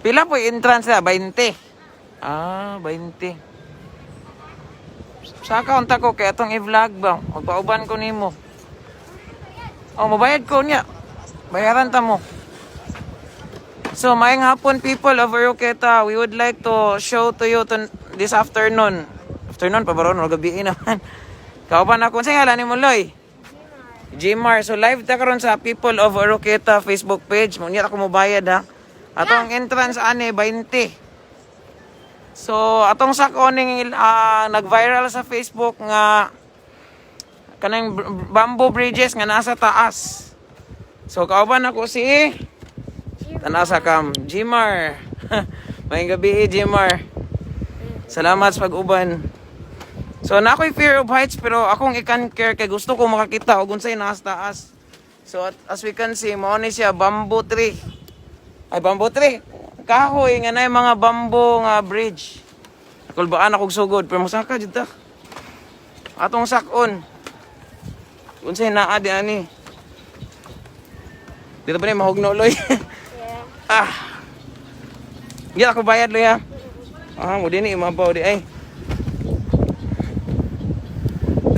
Pila po yung entrance na? 20. Ah, 20. Sa account ako, kaya itong i-vlog ba? Magpauban ko nimo. Oh, mabayad ko niya. Bayaran ta mo. So, maayong hapon people of Oroqueta. We would like to show to you this afternoon. Afternoon pa ba ron? O gabi naman. Kauban ako. Saan ngalan ni mo, Loy? Gmar. So, live ta karon sa People of Oroqueta Facebook page. Mungyat ako mabayad ha. Atong entrance ane, 20. So, atong sakoning nag-viral sa Facebook nga kanang bamboo bridges nga nasa taas. So, kauban ako si Tanasa Kam, Gmar. Mayang gabi, Gmar. Salamat sa pag-uban. So, na ako'y fear of heights pero akong ikan care kay gusto ko makakita og unsay nasa taas. So, as we can see, mao ni siya bamboo tree. Ay, bamboo tree. Kahoy nga na yung mga bamboo nga bridge. Kulbaan akong sugod pero masaka jud ta. Atong sakon. Unsay naa di ani. Dito ba ni mahugno, Loy? Ah. Di ako bayad, Loy ha. Ah, mo dinhi imabaw di ay.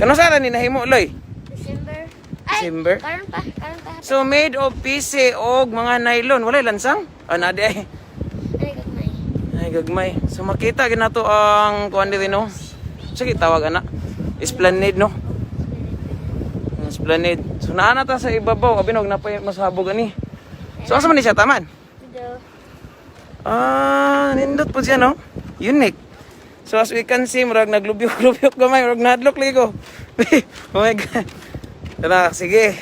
Kano sara ni nahimo, Loy? December. December. Karon pa. So made of PC og mga nylon, walay lansang. Ah, na di ay. Ay gagmay. So makita gyud nato ang kuan diri no. Sige tawag ana. Esplanade no. Esplanade. So naa na ta sa ibabaw, abinog na pa masabog ani. So asa man ni siya taman? Ah, nindot po siya no. Unique. So as we can see, murag naglubyok-lubyok gamay, murag nadlok ligo. Oh my god. Tara, sige.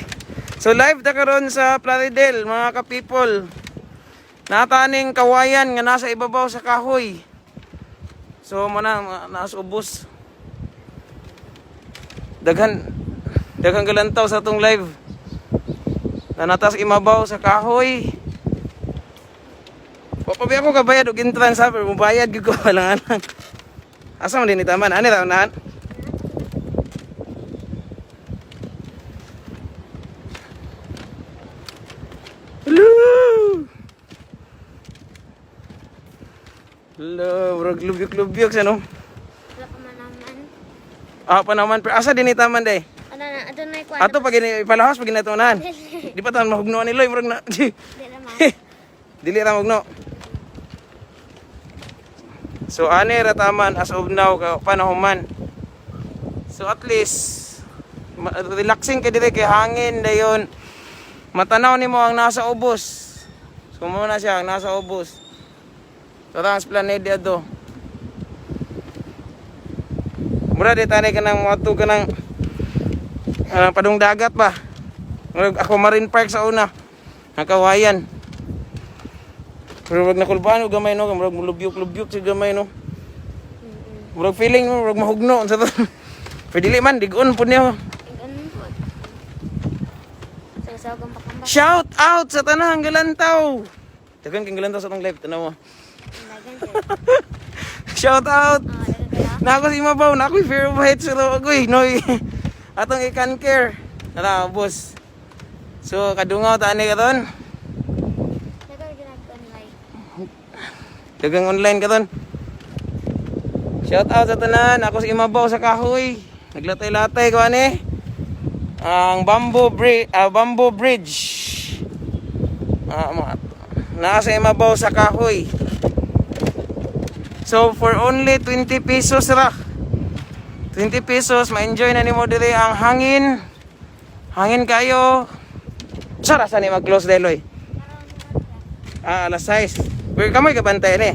So live ta karon sa Plaridel, mga ka-people. Nataning kawayan nga nasa ibabaw sa kahoy. So mana nasa ubos. Daghan galantaw sa tong live. Natas imabaw sa kahoy. Papabi ako kabayad og entrance ha, pero mubayad gyud ko lang. Asa man din itaman? Ani ra unahan? Hello, bro, lubyok-lubyok siya, no? Wala pa man naman. Ah, pa naman. Pero asa din itaman, day? Ano na yung Ato, pag ipalahos, pag inatunan. Di pa tayo mahugno ni Loy, bro, na. Di naman. Dili ra mahugno. So, ani ra taman as of now, panahuman. So, at least, relaxing ka dito kay hangin, dayon. Matanaw ni mo ang nasa ubos. So, muna siya, ang nasa ubos. Tara, ang Esplanade ato. Mura di tanay ka ng mato ka ng padung dagat ba? Ako Marine Park sa una. Ang kawayan. Pero wag nakulbaan o gamay no. Murag lubyok-lubyok si gamay no. Murag feeling mo, murag mahugno. Pero dili man, digon po niya. Shout out sa tanang galantaw. Dagan kang galantaw sa tong live. Tanaw mo. Shout out. Na ako si Mabaw, na ako fear of heights pero ako noy. Atong ikan care. Tara, boss. So kadungaw ta ani katon. Dagang online katon. Shout out sa tanan, ako si Mabaw sa kahoy. Naglatay-latay ko ani. Ang bamboo bridge. Nasa imabaw sa kahoy. So for only 20 pesos ra. 20 pesos ma-enjoy na nimo diri ang hangin. Hangin kayo. Sara sa ni mag-close deloy. Alas 6. Pero kamoy kabantay ni.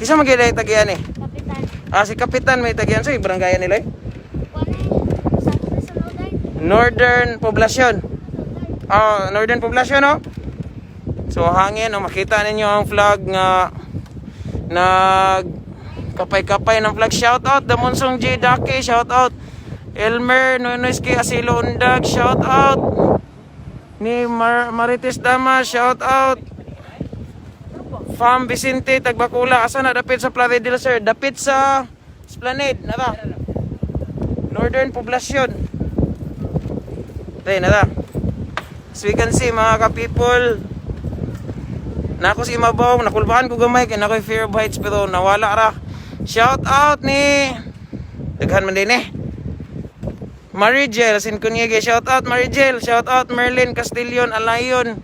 Kisa magiday tagyan ni. Kapitan. Si kapitan may tagyan sa barangay nila. Northern Poblacion. Northern Poblacion no. So hangin makita ninyo ang flag nga kapay-kapay ng flag. Shout out Damonsong J. Dake, shout out Elmer Nunoyski Asilo Undag, shout out ni Marites Dama, shout out Fam Vicente Tagbakula. Asa na dapit sa Plaridel sir? Dapit sa Esplanade nara. Northern Poblacion. Tay nara. So we can see mga ka-people Na ako si Imabaw, nakulbaan ko gamay kay nakoy fear of heights pero nawala ra. Shout out ni daghan man din eh. Marijel Sinconiege, shout out Marijel, shout out Merlin Castillion Alayon.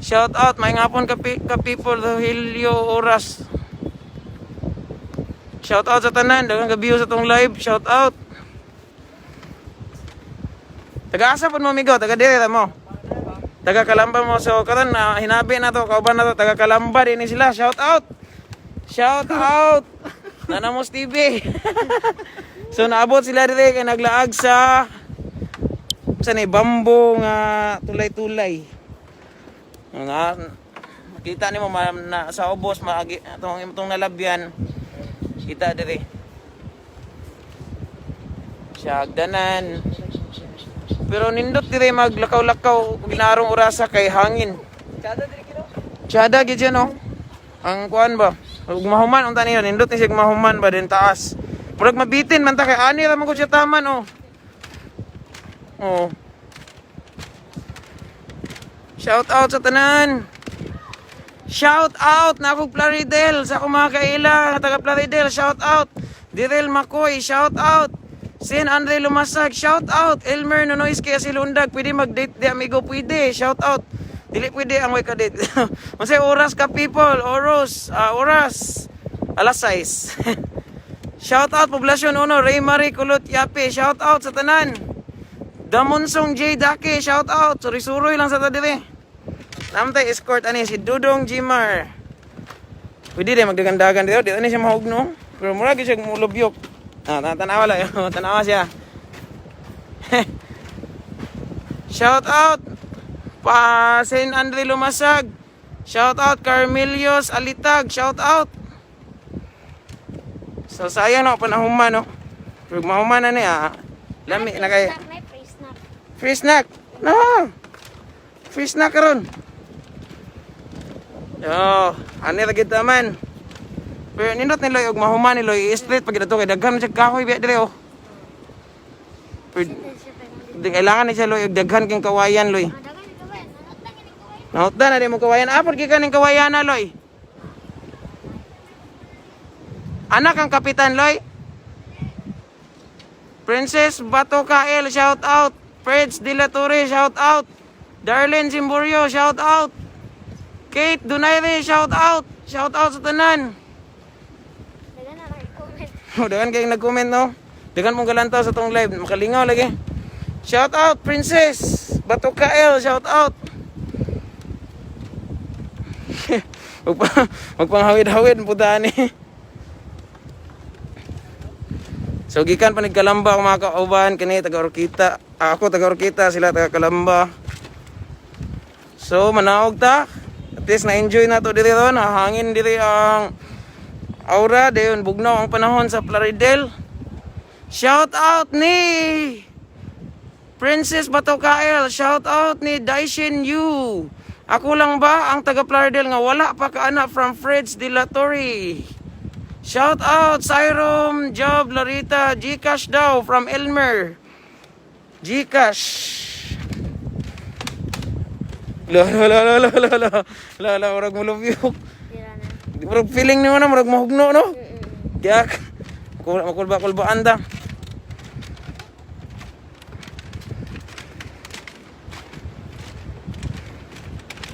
Shout out may ngapon ka people Rogelio Oras. Shout out sa tanan, daghang ka-view sa tong live. Shout out. Taga-asa po mo migo, taga-dire mo. Taga-Kalamba mo. So karon na hinabi na to, kauban na to, taga-Kalamba din sila. Shout out. Shout out. Nanamos TV. So naabot sila dire kay naglaag sa ni bambo nga tulay-tulay. Nga kita nimo na sa ubos maagi itong nalabyan. Kita dire. Siya agdanan. Pero nindot dire maglakaw-lakaw ginarong orasa kay hangin. Chada gid siya no. Ang kuan ba? Ug mahuman unta niyo nindot ni siya mahuman ba din taas. Murag mabitin man ta kay ani ra man ko siya taman oh. Oh. Shout out sa tanan. Shout out na ako Plaridel sa akong mga kaila taga Plaridel. Shout out Direl Makoy. Shout out Sin Andre Lumasag. Shout out Elmer Nonois kaya si Lundag. Pwede mag-date di amigo. Pwede. Shout out. Dili pwede ang way ka-date. Masay oras ka people. Oras. Alas 6. Shout out Poblasyon 1. Ray Marie Kulot Yape. Shout out sa tanan. Damonsong J Dake. Shout out. Suri-suroy lang sa tadiri. Namtay escort ani si Dudong Jimar. Pwede din magdagandagan dito. Dito ni siya mahugno. Pero mura gyud siya mulubyok. Tanawa lang. Tanawa siya. Shout out pa Saint Andre Lumasag. Shout out Carmelios Alitag. Shout out. So sayang no panahuman no. Pero mahuman na niya. Lami na kay May free snack. free snack. No. Free snack karon. Yo, ani ra gid taman. Pero nindot ni Loy og mahuman ni Loy straight pag dito kay daghan siya kahoy biya dire oh. Pero di kailangan ni siya Loy og daghan king kawayan Loy. Dagan ito ba? Nanot lang ini ko. Nautda na di mo kawayan. Apod gi kaning kawayan na Loy. Anak ang kapitan Loy. Princess Bato Kael, shout out. Freds De La Torre, shout out. Darlene Simburio, shout out. Kate Donaire, shout out. Shout out sa tanan. Dagan na i-comment. Dagan kayong nag-comment no. Dagan mong galantaw sa tong live. Makalingaw lagi. Shout out Princess Bato Kael, shout out. Magpanghawid-hawid puta ni. So gikan pa nagkalamba ang mga kauban kani taga Orkita. Ako taga Orkita, sila taga Kalamba. So manaog ta. At least na-enjoy na to diri ron. Hangin diri ang aura dayon bugnaw ang panahon sa Plaridel. Shout out ni Princess Batokael. Shout out ni Daishin Yu. Ako lang ba ang taga Plaridel nga wala pa ka anak from Freds De La Torre. Shout out Syrom Job Larita Gcash daw from Elmer. Gcash. La murag mulubyok. Tira na. Murag feeling ni mo na murag mahugno no. Kaya makulba-kulbaan ta.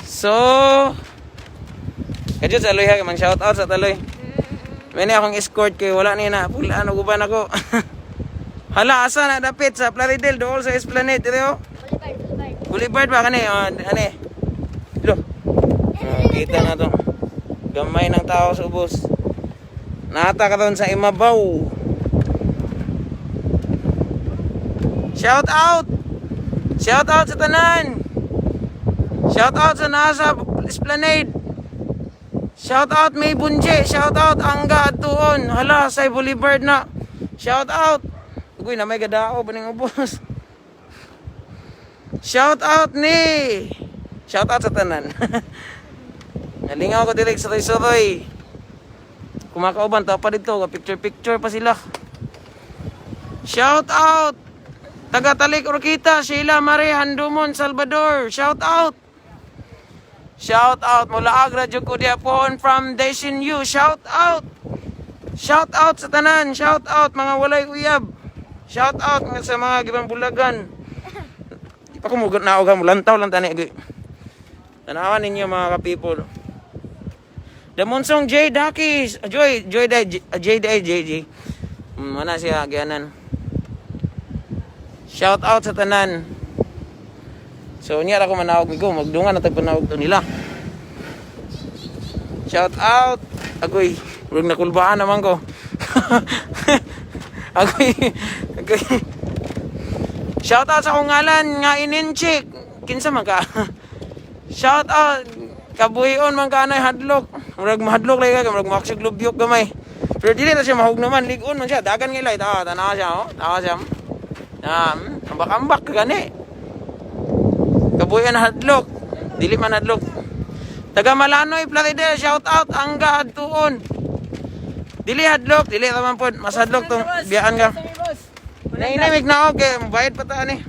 So kadyo sa Loy ha, mang shout out sa Taloy. May na akong escort kay wala ni na pula ano guban ako. Hala asa na dapit sa Plaridel dool sa Esplanade dito. Boulevard ba kani? Ani. Lo. Kita na to. Gamay ng tao sa ubos. Nata ka doon sa Imabaw. Shout out. Shout out sa tanan. Shout out sa nasa Esplanade. Shout out May Bunje. Shout out Angga Atuon. Hala sa Boulevard na. Shout out. Uy na may gadao ba ning ubos. Shout out ni. Shout out sa tanan. Nalingaw ko direct sa Toy. Kumakauban ta pa dito, picture pa sila. Shout out taga Talik Orkita, Sheila Marie Handumon Salvador. Shout out. Shout out mula agra jud ko diha pohon from Daishin Yu. Shout out. Shout out sa tanan. Shout out mga walay uyab. Shout out sa mga gibang bulagan. Di pa ko mo naog mo lantaw lang tani. Tanawan ninyo mga ka-people. The Monsong J Dakis. JJ. Mana siya gianan. Shout out sa tanan. So niya ako manawag migo, magdungan na tag panawag to nila. Shout out. Agoy, urog nakulbaan naman ko. agoy. Shout out sa akong ngalan nga ininchik. Kinsa man ka? Shout out kabuhion man ka anay hadlok. Murag mahadlok lay ka, murag maksig lubyok gamay. Pero dili na siya mahug naman, ligon man siya. Dagan ngilay, tanawa siya, oh. Tawa siya. Ambak-ambak gani. Kabuyan hadlok. Dili man hadlok. Taga Malanoy, Plaridel, shout out Angga Adtuon. Dili hadlok, dili naman po. Mas hadlok tong biyaan ka. Nainamig na okay, bayad pa taan eh.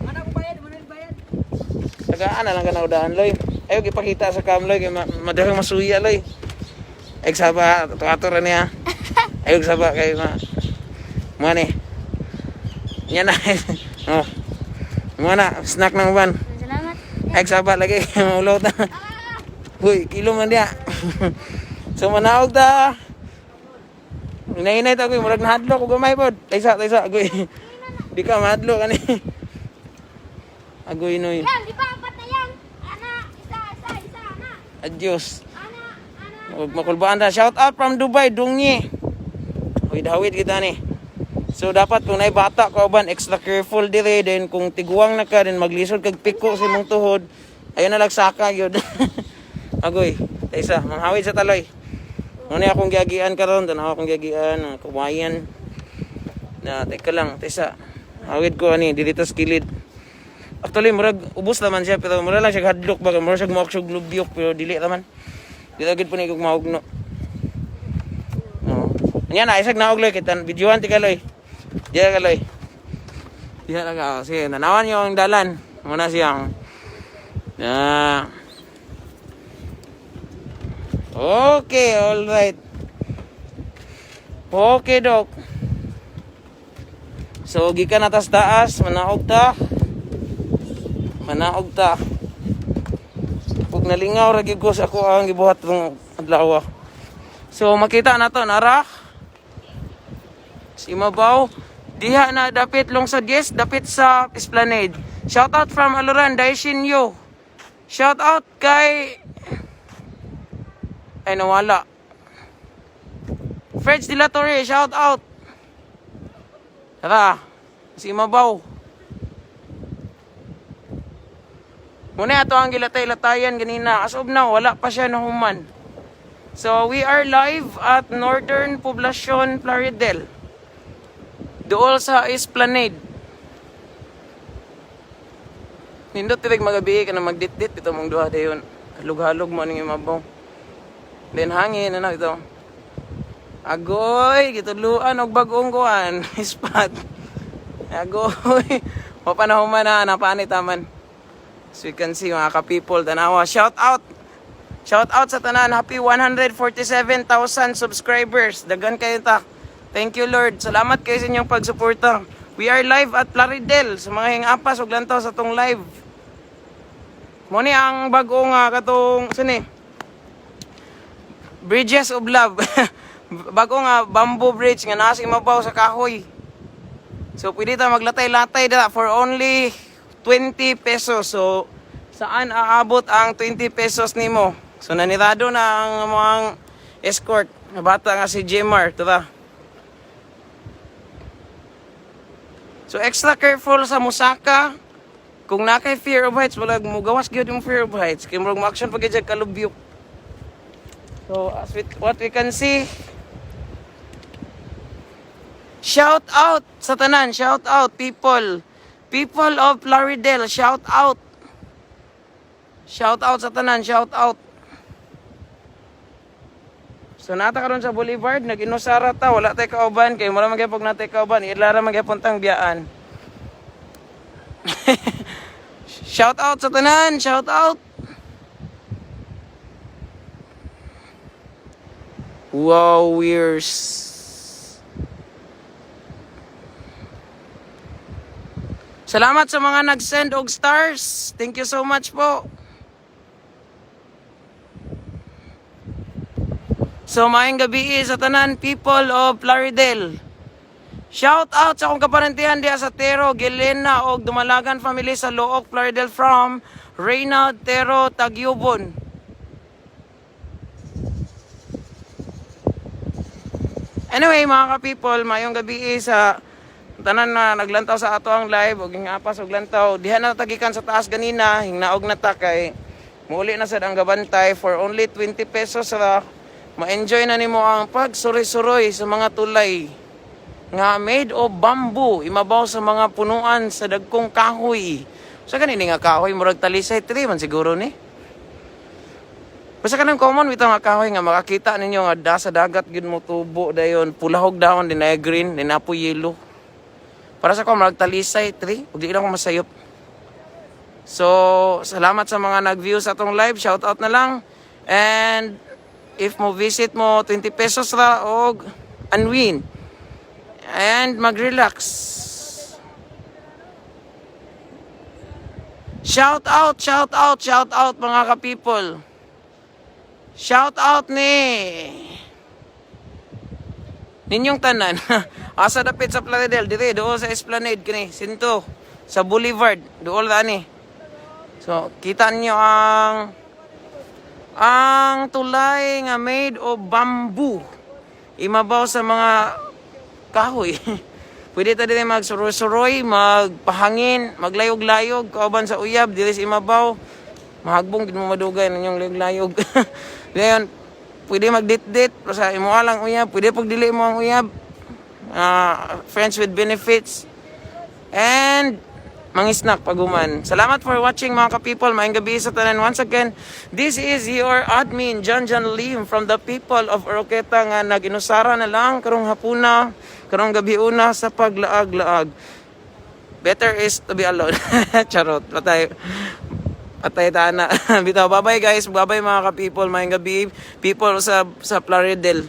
Mana ko bayad? Tagaan na lang ka na udahan, Loy. Ayaw ipakita sa cam, Loy. Madahang masuya, Loy. Ay, saba, tuwato niya. Ayaw saba kayo ma. Mani. Yan na. Oh. Mana, snack ng uban. Salamat. Ay, saba lagi. Maulaw ta. Uy, kilo man dia. So, manaog ta. Inainay ta, agoy. Murag nahadlok. Huwag gamay po. Taysa. Agoy. Di ka mahadlok. Ani. Agoy, noy. Yan, di ba apat na yan? Ana, isa, ana. Adios. Ana. Huwag makulbaan ta. Shout out from Dubai, Dungyi. Uy, dawid kita ni. So, dapat kung na'y bata ka uban, extra careful dire. Then, kung tiguang na ka, then maglisod kag piko sa imong tuhod. Ayun na lagsaka, yun. Agoy, taysa, manghawid sa taloy. Muna akong giagian karon, tanaw akong giagian, kumayan. Na, teka lang, taysa. Hawid ko ani, dito sa kilid. Actually, murag ubos naman siya, pero mura lang siya hadlok baga, mura siya gumaksog lubyok, pero dili naman. Dito agad po na ikong mahugno. Nya na, isag naog loy, kita videoan ti kaloy. Diya kaloy. Diya lang ako, sige, nanawan yung dalan. Muna siyang. Okay, alright. Okay, Dok. So, gikan na tas taas, manaog ta. Pag nalingaw, ragig ko sa ako ang gibuhat ng adlaw. So, makita na to, nara. Si Mabaw. Diha na dapit lungsod, yes, dapit sa Esplanade. Shout out from Aluran, Daishin Yu. Shout out kay... Ay, nawala. Fred's de la Torre, shout out. Tara, si Mabaw. Muna ito ang gilatay-latayan ganina. As of now, wala pa siya nahuman. So, we are live at Northern Poblacion, Plaridel. Dool sa Esplanade. Nindot tirig magabi ka na magdit-dit ito mong duha dayon. Halog-halog mo ning Mabaw. Then hangin ano ito. Agoy, gituluan og bag-ong kuan, spot. Agoy. Mapanahuman na napanit taman. So you can see mga ka-people tanawa. Shout out sa tanan. Happy 147,000 subscribers. Dagan kayo ta. Thank you Lord. Salamat kayo sa inyong pagsuporta. We are live at Plaridel. Sa mga hingapas ug lantaw sa tong live. Mo ni ang bag-ong katong sini. Bridges of Love. Bago nga bamboo bridge nga nasa Mabaw sa kahoy. So pwede ta maglatay-latay dira for only 20 pesos. So saan aabot ang 20 pesos nimo? So nanirado na ang mga escort. Nga bata nga si Jmar, tara. So extra careful sa musaka. Kung nakay fear of heights, wala mugawas gyud yung fear of heights. Kay murag ma-action pag gyud kalubyok. So as what we can see, shout out sa tanan, shout out people of Plaridel, shout out sa tanan, shout out. So nata karon sa Boulevard, nag-inusara ta, wala tay kauban kay mura magyapon natay kauban, ilara magyapon tang biyaan. Shout out sa tanan, shout out. Wowers. Salamat sa mga nag-send og stars. Thank you so much po. So, maayong gabi sa tanan people of Plaridel. Shout out sa akong kaparentihan diya sa Tero, Gelena og Dumalagan family sa Look, Plaridel from Reynald Tero, Tagyubon. Anyway, mga ka-people, maayong gabi sa tanan na naglantaw sa ato ang live og hingapas og lantaw. Diha na tagikan sa taas ganina, hingnaog na ta kay muli na sad ang gabantay for only 20 pesos sa ma-enjoy na nimo ang pagsuroy-suroy sa mga tulay nga made of bamboo, imabaw sa mga punuan sa dagkong kahoy. Sa kanini nga kahoy murag talisay tree man siguro ni. Basta kanang common bitaw nga kahoy nga makakita ninyo nga da sa dagat gid mo tubo dayon, pulahog dahon din ay green, din apo yellow. Para sa ko murag talisay tree, ug di lang ko masayop. So, salamat sa mga nag-view sa atong live, shout out na lang. And if mo visit mo 20 pesos ra og unwin and mag-relax. Shout out mga ka-people. Shout out ninyong tanan. Asa dapit sa Plaridel dire dool sa Esplanade kini, Sinto sa Boulevard, dool ani. So, kita niyo ang tulay nga made of bamboo. Imabaw sa mga kahoy. Pwede ta din magsuroy-suroy, magpahangin, maglayog-layog, kauban sa uyab, dili sa imabaw. Mahagbong gid mo madugay ninyong layog-layog. Dayon, pwede magdit-dit sa imo lang uyab, pwede pag dili mo ang uyab. Friends with benefits. And mangisnak paguman. Salamat for watching mga ka-people. Maayong gabi sa tanan. Once again, this is your admin, John Lim from the people of Oroqueta nga naginusara na lang karong hapuna, karong gabi una sa paglaag-laag. Better is to be alone. Charot. Patay tana. Bitaw, bye-bye guys. Bye-bye mga ka-people. Maayong gabi, people sa Plaridel.